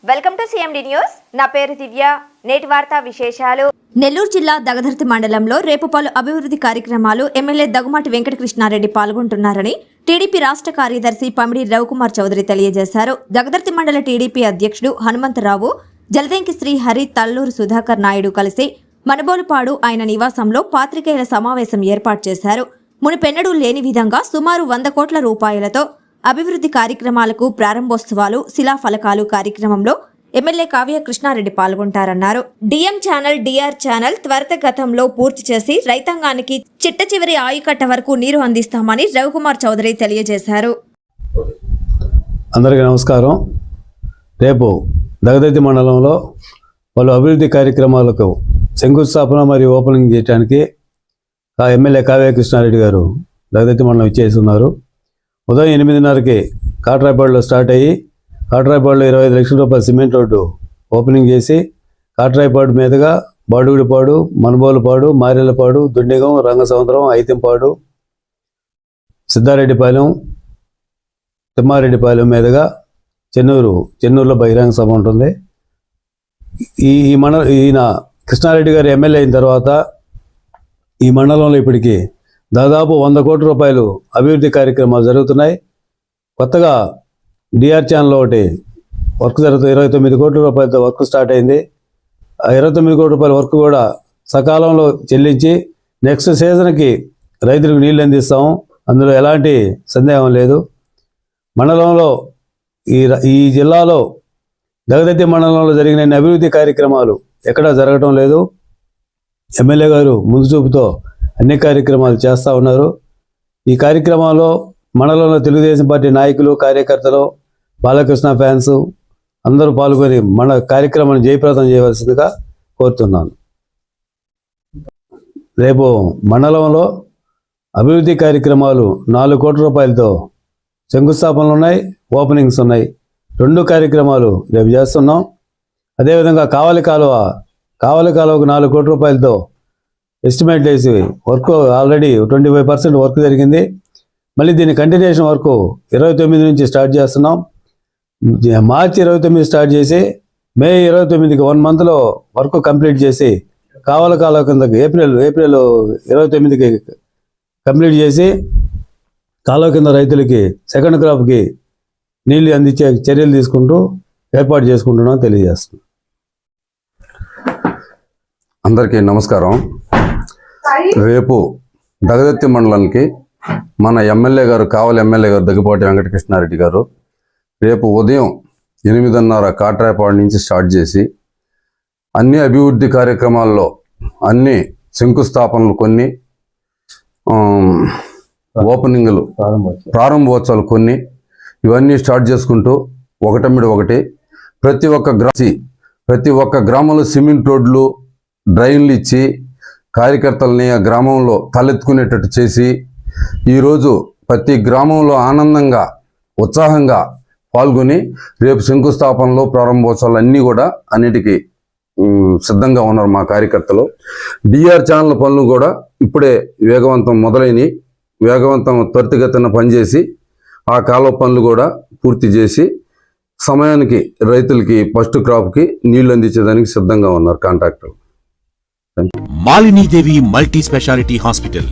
Welcome to CMD news. నా పేరు దివ్య. నేటి వార్తా విశేషాలు. నెల్లూరు జిల్లా దగదర్తి మండలంలో రేపు పలు అభివృద్ధి కార్యక్రమాలు ఎమ్మెల్యే దగ్గుమాటి వెంకటకృష్ణారెడ్డి పాల్గొంటున్నారని టీడీపీ రాష్ట్ర కార్యదర్శి పమిడి రవికుమార్ చౌదరి తెలియజేశారు. దగదర్తి మండల టీడీపీ అధ్యక్షుడు హనుమంతరావు, జలదేంకి శ్రీహరి, తల్లూరు సుధాకర్ నాయుడు కలిసి మనబోలుపాడు ఆయన నివాసంలో పాత్రికేయుల సమావేశం ఏర్పాటు చేశారు. మునిపెన్నడూ లేని విధంగా సుమారు 100 కోట్ల రూపాయలతో అభివృద్ధి కార్యక్రమాలకు ప్రారంభోత్సవాలు, శిలాఫలకాలు కార్యక్రమంలో ఎమ్మెల్యే కావ్య కృష్ణారెడ్డి పాల్గొంటారన్నారు. డిఎం ఛానల్, డిఆర్ ఛానల్ త్వరితగతంలో పూర్తి చేసి రైతాంగానికి చిట్ట చివరి ఆయుకట్ట వరకు నీరు అందిస్తామని రవికుమార్ చౌదరి తెలియజేశారు. అందరికీ నమస్కారం. రేపు దగదర్తి మండలంలో పలు అభివృద్ధి కార్యక్రమాలకు శంకుస్థాపన మరియు ఓపెనింగ్ చేయడానికి ఎమ్మెల్యే కావ్య కృష్ణారెడ్డి గారు దగదర్తి మండలం ఇచ్చేసి ఉన్నారు. ఉదయం 8:30కి కాట్రాయిపాడులో స్టార్ట్ అయ్యి కాట్రాయిపాడులో 25 లక్షల రూపాయల సిమెంట్ రోడ్డు ఓపెనింగ్ చేసి కాట్రాయిపాడు మీదుగా బాడుగుడిపాడు, మనబోలుపాడు, మారెలపాడు, దుండిగం, రంగసముద్రం, ఐతింపాడు, సిద్ధారెడ్డిపాలెం, తిమ్మారెడ్డిపాలెం మీదుగా చెన్నూరులో బహిరంగ సభ ఉంటుంది. ఈయన కృష్ణారెడ్డి గారు ఎమ్మెల్యే అయిన తర్వాత ఈ మండలంలో ఇప్పటికీ దాదాపు 100 కోట్ల రూపాయలు అభివృద్ధి కార్యక్రమాలు జరుగుతున్నాయి. కొత్తగా డిఆర్ ఛానల్ ఒకటి వర్క్ జరుగుతుంది. 29 కోట్ల రూపాయలతో వర్క్ స్టార్ట్ అయింది. ఆ 29 కోట్ల రూపాయల వర్క్ కూడా సకాలంలో చెల్లించి నెక్స్ట్ సీజన్కి రైతులకు నీళ్ళు అందిస్తాము. అందులో ఎలాంటి సందేహం లేదు. మండలంలో ఈ జిల్లాలో దగదర్తి మండలంలో జరిగిన అభివృద్ధి కార్యక్రమాలు ఎక్కడా జరగటం లేదు. ఎమ్మెల్యే గారు ముందు చూపుతో అన్ని కార్యక్రమాలు చేస్తూ ఉన్నారు. ఈ కార్యక్రమాల్లో మండలంలో తెలుగుదేశం పార్టీ నాయకులు, కార్యకర్తలు, బాలకృష్ణ ఫ్యాన్స్ అందరూ పాల్గొని మన కార్యక్రమాన్ని జయప్రదం చేయవలసిందిగా కోరుతున్నాను. రేపు మండలంలో అభివృద్ధి కార్యక్రమాలు 4 కోట్ల రూపాయలతో శంకుస్థాపనలు ఉన్నాయి, ఓపెనింగ్స్ ఉన్నాయి. 2 కార్యక్రమాలు రేపు చేస్తున్నాం. అదేవిధంగా కావలి కాలువకు 4 కోట్ల రూపాయలతో ఎస్టిమేట్ వేసి వర్క్ ఆల్రెడీ 25% వర్క్ జరిగింది. మళ్ళీ దీని కంటిన్యూషన్ వర్క్ 29 నుంచి స్టార్ట్ చేస్తున్నాం. మార్చి 29 స్టార్ట్ చేసి మే 29కి 1 మంత్లో వర్క్ కంప్లీట్ చేసి కావలి కాలువ కిందకి ఏప్రిల్ 29కి కంప్లీట్ చేసి కాలువ కింద రైతులకి సెకండ్ క్రాప్కి నీళ్ళు అందించే చర్యలు తీసుకుంటూ ఏర్పాటు చేసుకుంటున్నాం తెలియజేస్తున్నాం. అందరికీ నమస్కారం. రేపు దగదర్తి మండలానికి మన ఎమ్మెల్యే గారు, కావలి ఎమ్మెల్యే గారు దగ్గుబాటి వెంకటకృష్ణారెడ్డి గారు రేపు ఉదయం 8:30 కాట్రాయిపాడు నుంచి స్టార్ట్ చేసి అన్ని అభివృద్ధి కార్యక్రమాల్లో అన్ని శంకుస్థాపనలు కొన్ని, ఓపెనింగ్లు, ప్రారంభోత్సవాలు కొన్ని, ఇవన్నీ స్టార్ట్ చేసుకుంటూ ఒకటమిడి ఒకటి ప్రతి ఒక్క గ్రామంలో సిమెంట్ రోడ్లు, డ్రైన్లు ఇచ్చి కార్యకర్తల్ని ఆ గ్రామంలో తలెత్తుకునేటట్టు చేసి ఈరోజు ప్రతి గ్రామంలో ఆనందంగా, ఉత్సాహంగా పాల్గొని రేపు శంకుస్థాపనలో ప్రారంభోత్సవాలు అన్నీ కూడా అన్నిటికీ సిద్ధంగా ఉన్నారు మా కార్యకర్తలు. డిఆర్ ఛానల్ పనులు కూడా ఇప్పుడే వేగవంతం త్వరితగతిన పనిచేసి ఆ కాలువ పనులు కూడా పూర్తి చేసి సమయానికి రైతులకి ఫస్ట్ క్రాప్కి నీళ్లు అందించేదానికి సిద్ధంగా ఉన్నారు కాంట్రాక్టర్లు. Malinidevi multi speciality hospital,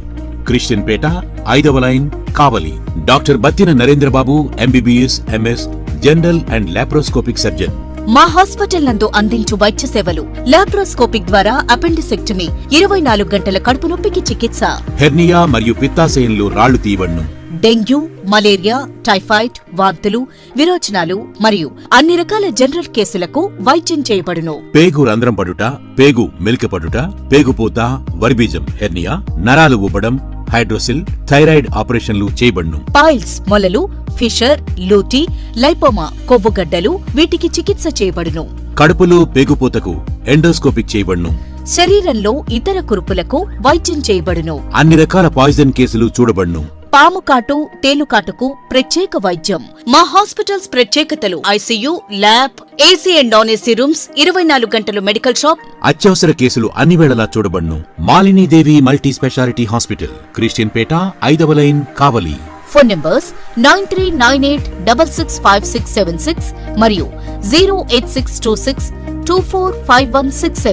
Christian Peta, 5వ line, Kavali. Doctor Battina Narendrababu, MBBS, MS, general and laparoscopic surgeon. మా హాస్పిటల్ నందు అందించు వైద్య సేవలు: లాప్రోస్కోపిక్ ద్వారా అపెండిసెక్టమీ, 24 గంటల కడుపు నొప్పికి చికిత్స, హెర్నియా మరియు పిత్తాశయంలో రాళ్లు తీయబడును, డెంగ్యూ, మలేరియా, టైఫాయిడ్, వాంతులు, విరోచనాలు మరియు అన్ని రకాల జనరల్ కేసులకు వైద్యం చేయబడును. పేగు రంధ్రం పడుట, పేగు మెలికపడుట, పేగుపూత, వర్బీజం, హెర్నియా, నరాలు ఊపడం, హైడ్రోసిల్, థైరాయిడ్ ఆపరేషన్లు చేయబడును. పైల్స్, మొలలు, ఫిషర్, లూటీ, లైపోమా, కొవ్వుగడ్డలు, వీటికి చికిత్స చేయబడును. కడుపులో పేగుపూతకు ఎండోస్కోపిక్ చేయబడును. శరీరంలో ఇతర కురుపులకు వైద్యం చేయబడును. అన్ని రకాల పాయిజన్ కేసులు చూడబడును. పాము కాటు, తేలుకాటుకు ప్రత్యేక వైద్యం. మా హాస్పిటల్స్ ప్రత్యేకతలు: ICU, lab, AC and non AC rooms, 24 గంటలు మెడికల్ షాప్. అత్యవసర కేసులు అన్ని వేళలా చూడబడును. Malinidevi multi speciality hospital, Christian Peta, 5వ లైన్, కావలి. ఫోన్ నంబర్స్ 9398665676 మరియు 08626 245167.